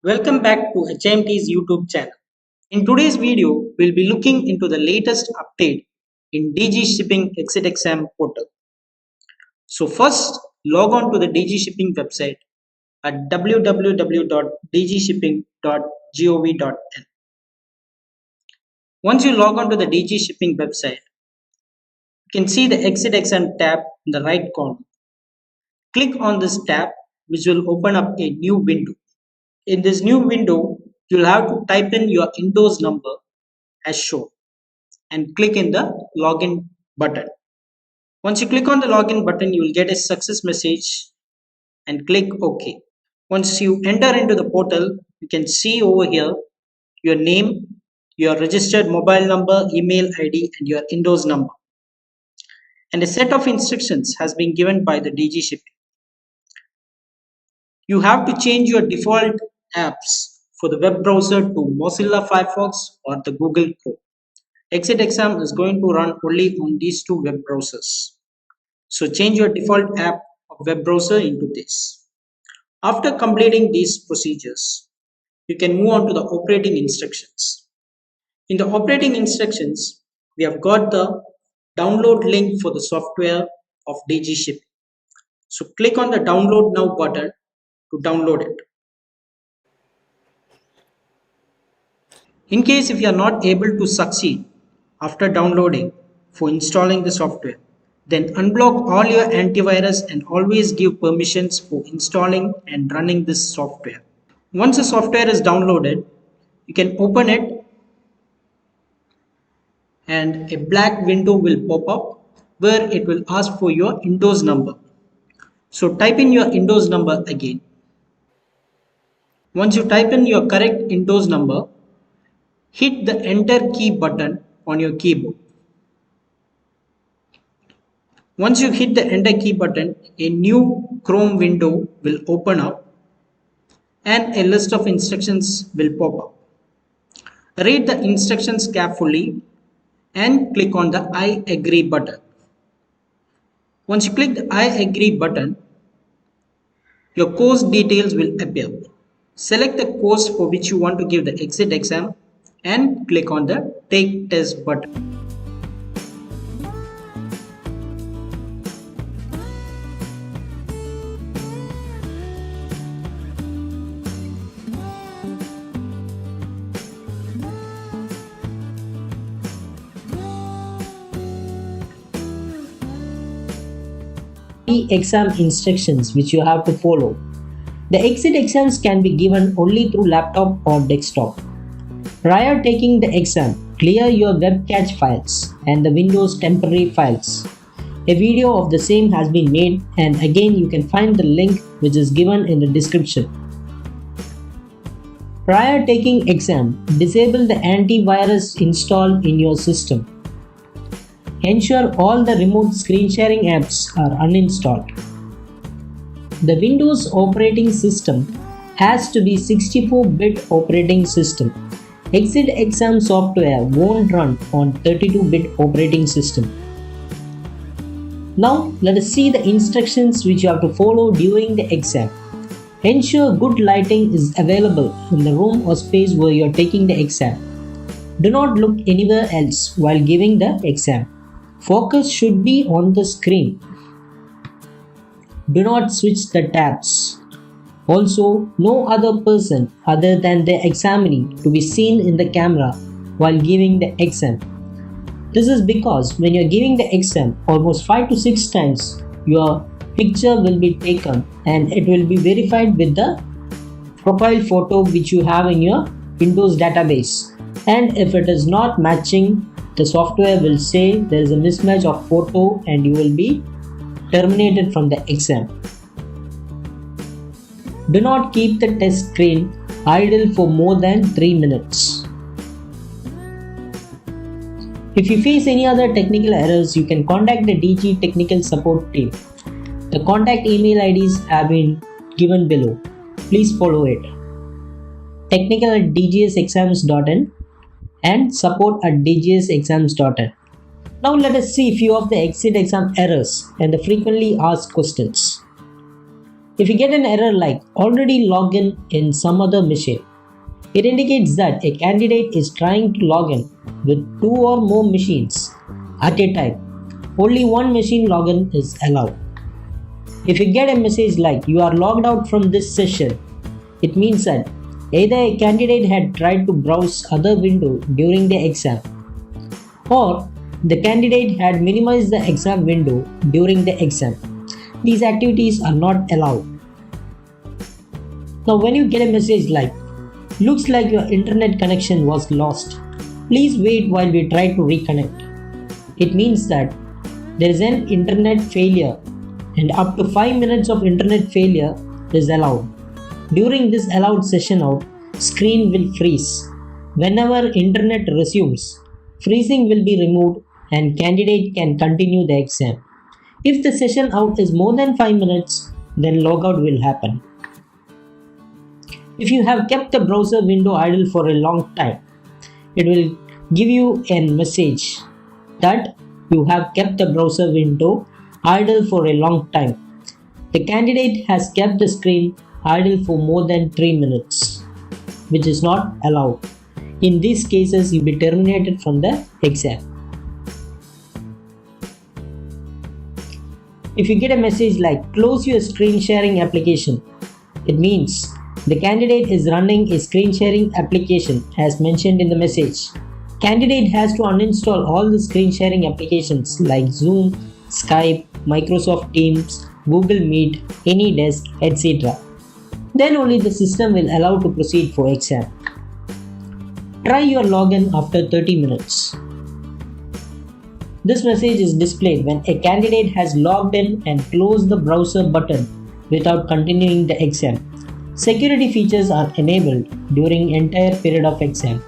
Welcome back to HMT's YouTube channel. In today's video, we'll be looking into the latest update in DG Shipping Exit Exam portal. So first, log on to the DG Shipping website at www.dgshipping.gov.in. Once you log on to the DG Shipping website, you can see the Exit Exam tab in the right corner. Click on this tab, which will open up a new window. In this new window, you'll have to type in your Windows number as shown and click in the login button. Once you click on the login button, you will get a success message and click OK. Once you enter into the portal, you can see over here your name, your registered mobile number, email ID, and your Windows number. And a set of instructions has been given by the DG Shipping. You have to change your default apps for the web browser to Mozilla Firefox or the Google Chrome. Exit Exam is going to run only on these two web browsers. So change your default app of web browser into this. After completing these procedures, you can move on to the operating instructions. In the operating instructions, we have got the download link for the software of DG Shipping. So click on the download now button to download it. In case if you are not able to succeed after downloading for installing the software, then unblock all your antivirus and always give permissions for installing and running this software. Once the software is downloaded, you can open it and a black window will pop up where it will ask for your Windows number. So type in your Windows number again. Once you type in your correct Windows number, hit the enter key button on your keyboard. Once you hit the enter key button, a new Chrome window will open up and a list of instructions will pop up. Read the instructions carefully and click on the I agree button. Once you click the I agree button, your course details will appear. Select the course for which you want to give the exit exam and click on the take test button. Exam instructions which you have to follow. The exit exams can be given only through laptop or desktop. Prior taking the exam, clear your web cache files and the Windows temporary files. A video of the same has been made, and again you can find the link which is given in the description. Prior taking exam, disable the antivirus installed in your system. Ensure all the remote screen sharing apps are uninstalled. The Windows operating system has to be 64-bit operating system. Exit exam software won't run on 32-bit operating system. Now let us see the instructions which you have to follow during the exam. Ensure good lighting is available in the room or space where you are taking the exam. Do not look anywhere else while giving the exam. Focus should be on the screen. Do not switch the tabs. Also, no other person other than the examinee to be seen in the camera while giving the exam. This is because when you are giving the exam, almost 5 to 6 times your picture will be taken and it will be verified with the profile photo which you have in your Windows database. And if it is not matching, the software will say there is a mismatch of photo and you will be terminated from the exam. Do not keep the test screen idle for more than 3 minutes. If you face any other technical errors, you can contact the DG technical support team. The contact email IDs have been given below. Please follow it. technical@dgsexams.in and support@dgsexams.in. Now let us see few of the exit exam errors and the frequently asked questions. If you get an error like already logged in some other machine, it indicates that a candidate is trying to log in with 2 or more machines at a time. Only one machine login is allowed. If you get a message like you are logged out from this session, it means that either a candidate had tried to browse other window during the exam, or the candidate had minimized the exam window during the exam. These activities are not allowed. Now when you get a message like looks like your internet connection was lost, please wait while we try to reconnect. It means that there is an internet failure and up to 5 minutes of internet failure is allowed. During this allowed session out, screen will freeze. Whenever internet resumes, freezing will be removed and candidate can continue the exam. If the session out is more than 5 minutes, then logout will happen. If you have kept the browser window idle for a long time, it will give you a message that you have kept the browser window idle for a long time. The candidate has kept the screen idle for more than 3 minutes, which is not allowed. In these cases, you will be terminated from the exam. If you get a message like close your screen sharing application, it means the candidate is running a screen sharing application as mentioned in the message. Candidate has to uninstall all the screen sharing applications like Zoom, Skype, Microsoft Teams, Google Meet, AnyDesk, etc. Then only the system will allow to proceed for exam. Try your login after 30 minutes. This message is displayed when a candidate has logged in and closed the browser button without continuing the exam. Security features are enabled during entire period of exam.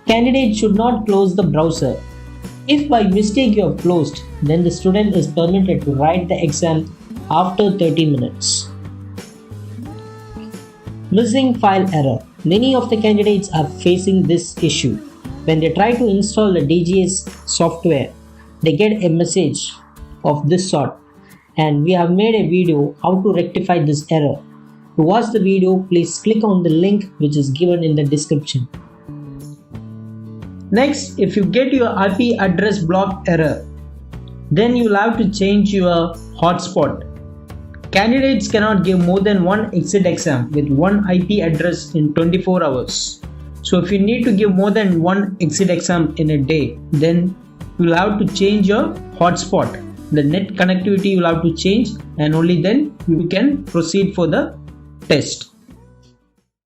Candidate should not close the browser. If by mistake you have closed, then the student is permitted to write the exam after 30 minutes. Missing file error. Many of the candidates are facing this issue. When they try to install the DGS software, they get a message of this sort, and we have made a video how to rectify this error. To watch the video, please click on the link which is given in the description. Next, if you get your IP address block error, then you will have to change your hotspot. Candidates cannot give more than one exit exam with one IP address in 24 hours. So if you need to give more than one exit exam in a day, then you will have to change your hotspot. The net connectivity you will have to change, and only then you can proceed for the test.